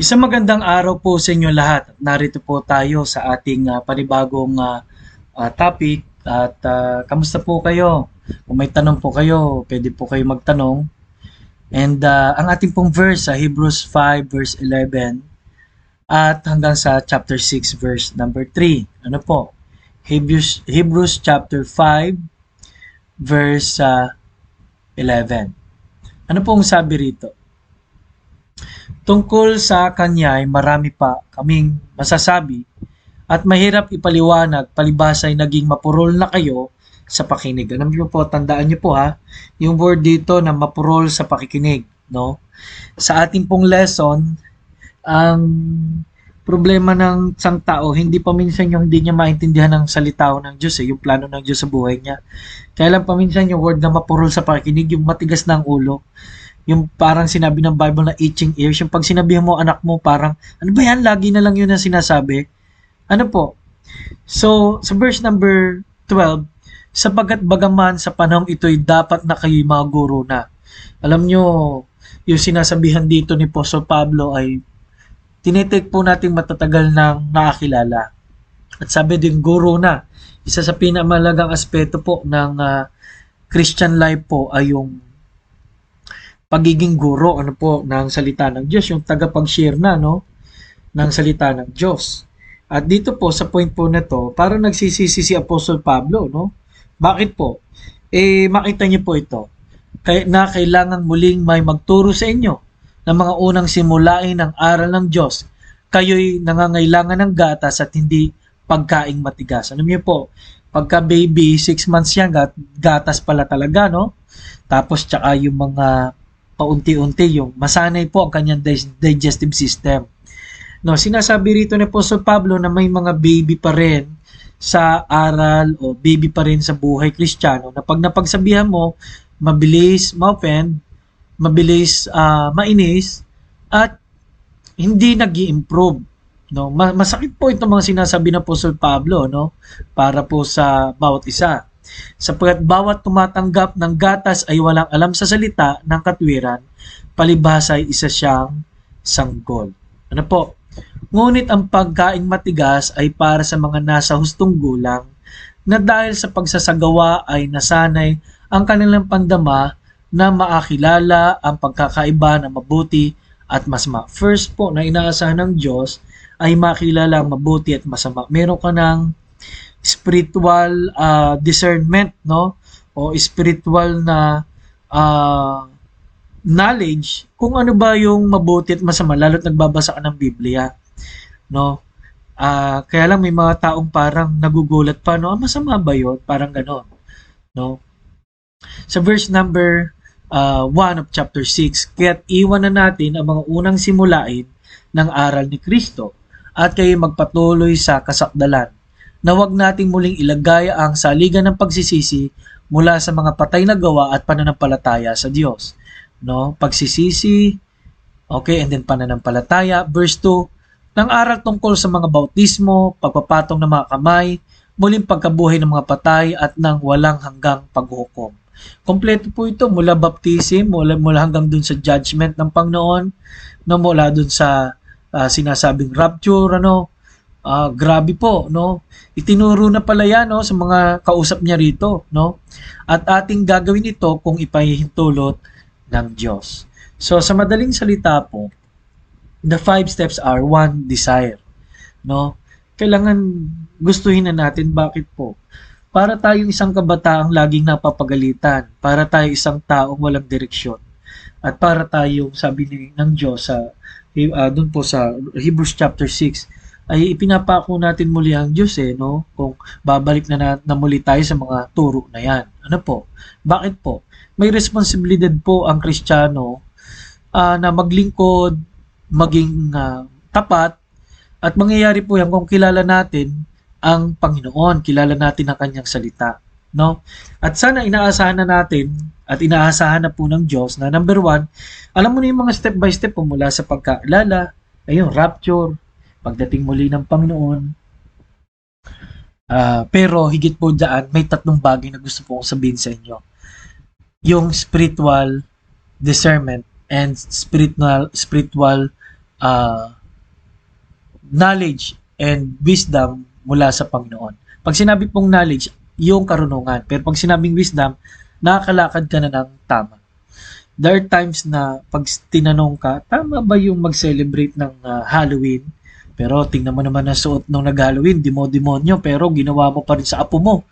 Isang magandang araw po sa inyo lahat. Narito po tayo sa ating panibagong topic at kamusta po kayo? Kung may tanong po kayo, pwede po kayo magtanong. And ang ating pong verse sa Hebrews 5 verse 11 at hanggang sa chapter 6 verse number 3. Ano po? Hebrews chapter 5 verse 11. Ano pong sabi rito? Tungkol sa kanya ay marami pa kaming masasabi at mahirap ipaliwanag palibhas ay naging mapurol na kayo sa pakinig. Alam niyo po, tandaan niyo po ha, yung word dito na mapurol sa pakikinig, no? Sa ating pong lesson, ang problema ng isang tao, hindi pa minsan yung hindi niya maintindihan ng salita ng Diyos, yung plano ng Diyos sa buhay niya. Kaya lang paminsan yung word na mapurol sa pakikinig, yung matigas ng ulo, yung parang sinabi ng Bible na itching ears, yung pag sinabihan mo anak mo parang, ano ba yan, lagi na lang yun ang sinasabi. Ano po? So, sa verse number 12, sapagkat bagaman sa panahong ito'y dapat na kayo'y mga guro na. Alam nyo, yung sinasabihan dito ni Apostol Pablo ay tinitake po nating matatagal ng nakakilala. At sabi din, guro na. Isa sa pinamalagang aspeto po ng Christian life po ay yung pagiging guro ano po ng salita ng Diyos, yung tagapag-share na no ng salita ng Diyos. At dito po sa point po na to, parang nagsisisi si Apostle Pablo, no? Bakit po? Makita niyo po ito. Na kailangan muling may magturo sa inyo ng mga unang simulain ng aral ng Diyos. Kayo'y nangangailangan ng gatas at hindi pagkaing matigas. Ano niyo po? Pagka baby, 6 months yan, gatas pala talaga, no? Tapos tsaka yung mga paunti-unti yung masanay po ang kanyang digestive system. No, sinasabi rito ni Apostol Pablo na may mga baby pa rin sa aral o baby pa rin sa buhay Kristiyano na pag napagsabihan mo, mabilis ma-offend, mabilis mainis at hindi nag-i-improve. No, masakit po itong mga sinasabi ng Apostol Pablo, no, para po sa bawat isa. Sapagkat bawat tumatanggap ng gatas ay walang alam sa salita ng katwiran, palibhas ay isa siyang sanggol. Ano po? Ngunit ang pagkaing matigas ay para sa mga nasa hustong gulang na dahil sa pagsasagawa ay nasanay ang kanilang pandama na maakilala ang pagkakaiba ng mabuti at masama. First po na inaasahan ng Diyos ay makilala ang mabuti at masama. Meron ka ng spiritual discernment, no? O spiritual na knowledge kung ano ba yung mabuti at masama, lalo't nagbabasa ka ng Biblia, no? Kaya lang may mga taong parang nagugulat pa, no? Masama ba yun? Parang gano'n, no? Sa verse number 1 of chapter 6, kaya't iwan na natin ang mga unang simulain ng aral ni Kristo at kayo magpatuloy sa kasakdalan na huwag nating muling ilagay ang saligan ng pagsisisi mula sa mga patay na gawa at pananampalataya sa Diyos. No? Pagsisisi, okay, and then pananampalataya. Verse 2, ng aral tungkol sa mga bautismo, pagpapatong ng mga kamay, muling pagkabuhay ng mga patay at ng walang hanggang paghukom. Kompleto po ito mula baptism, mula hanggang dun sa judgment ng Panginoon, no, mula dun sa sinasabing rapture, ano, grabe po, no? Itinuro na pala yan, no, sa mga kausap niya rito, no? At ating gagawin ito kung ipahihintulot ng Diyos. So, sa madaling salita po, the 5 steps are 1, desire, no? Kailangan gustuhin na natin. Bakit po? Para tayong isang kabataang laging napapagalitan, para tayo isang taong walang direksyon, at para tayong, sabi ng Diyos sa doon po sa Hebrews chapter 6, ay ipinapako natin muli ang Diyos no? Kung babalik na muli tayo sa mga turo na yan. Ano po? Bakit po? May responsibilidad po ang Kristiyano na maglingkod, maging tapat, at mangyayari po yan kung kilala natin ang Panginoon, kilala natin ang kanyang salita. No? At sana inaasahan na natin at inaasahan na po ng Diyos na number 1, alam mo na yung mga step by step po mula sa pagkaalala, ayun, rapture, pagdating muli ng Panginoon. Pero higit po dyan, may 3 bagay na gusto po kong sabihin sa inyo. Yung spiritual discernment and spiritual ah, knowledge and wisdom mula sa Panginoon. Pag sinabi pong knowledge, yung karunungan. Pero pag sinabing wisdom, nakakalakad ka na ng tama. There are times na pag tinanong ka, tama ba yung mag-celebrate ng Halloween? Pero tingnan mo naman ang suot nung nag-Halloween, demonyo, pero ginawa mo pa rin sa apo mo.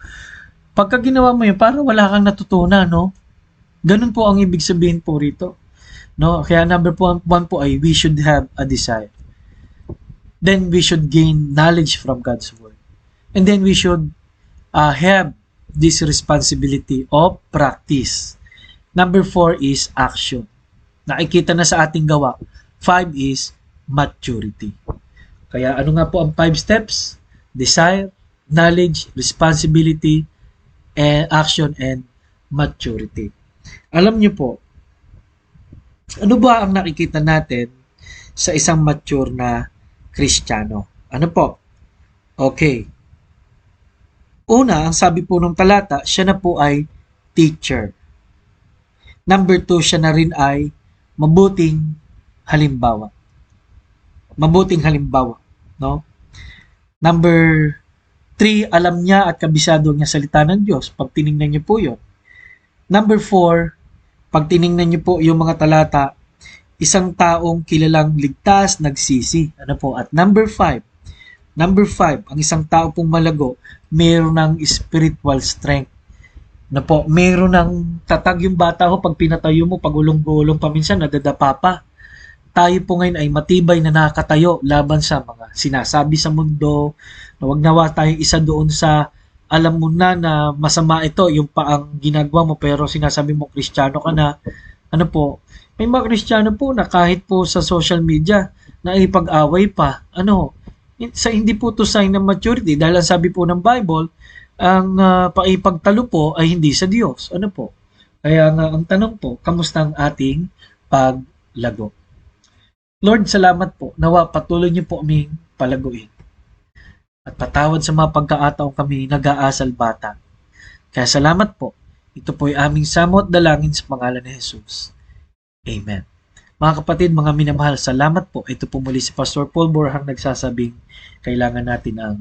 Pagka ginawa mo yun, parang wala kang natutunan, no? Ganun po ang ibig sabihin po rito. No? Kaya number one po ay we should have a desire. Then we should gain knowledge from God's Word. And then we should have this responsibility of practice. Number 4 is action. Nakikita na sa ating gawa. 5 is maturity. Kaya ano nga po ang 5 steps? Desire, knowledge, responsibility, and action, and maturity. Alam niyo po, ano ba ang nakikita natin sa isang mature na Kristiyano? Ano po? Okay. Una, ang sabi po ng talata, siya na po ay teacher. Number 2, siya na rin ay mabuting halimbawa. Mabuting halimbawa, no? Number 3, alam niya at kabisado niya salita ng Diyos. Pag tiningnan niyo po 'yon. Number 4, pag tiningnan niyo po yung mga talata, isang taong kilalang ligtas, nagsisi. Ano po? At number 5, ang isang tao pong malago, mayroon ng spiritual strength. Na po, mayroon ng tatag yung bata ko pag pinatayo mo, pag ulong-gulong paminsan, nadadapa pa. Tayo po ngayon ay matibay na nakatayo laban sa mga sinasabi sa mundo, na wag nawa tayo isa doon sa alam mo na masama ito, yung paang ginagawa mo pero sinasabi mo Kristiyano ka na. Ano po, may mga Kristiyano po na kahit po sa social media na ipag-away pa. Ano, hindi po to sign ng maturity dahil ang sabi po ng Bible, ang paipagtalo po ay hindi sa Diyos. Ano po? Kaya nga ang tanong po, kamusta ang ating paglago? Lord, salamat po. Nawa patuloy niyo po aming palaguin. At patawad sa mga pagkakataong kami nag-aasal bata. Kaya salamat po. Ito po ay aming samot dalangin sa pangalan ni Jesus. Amen. Mga kapatid, mga minamahal, salamat po. Ito po muli si Pastor Paul Borhang nagsasabing kailangan natin ang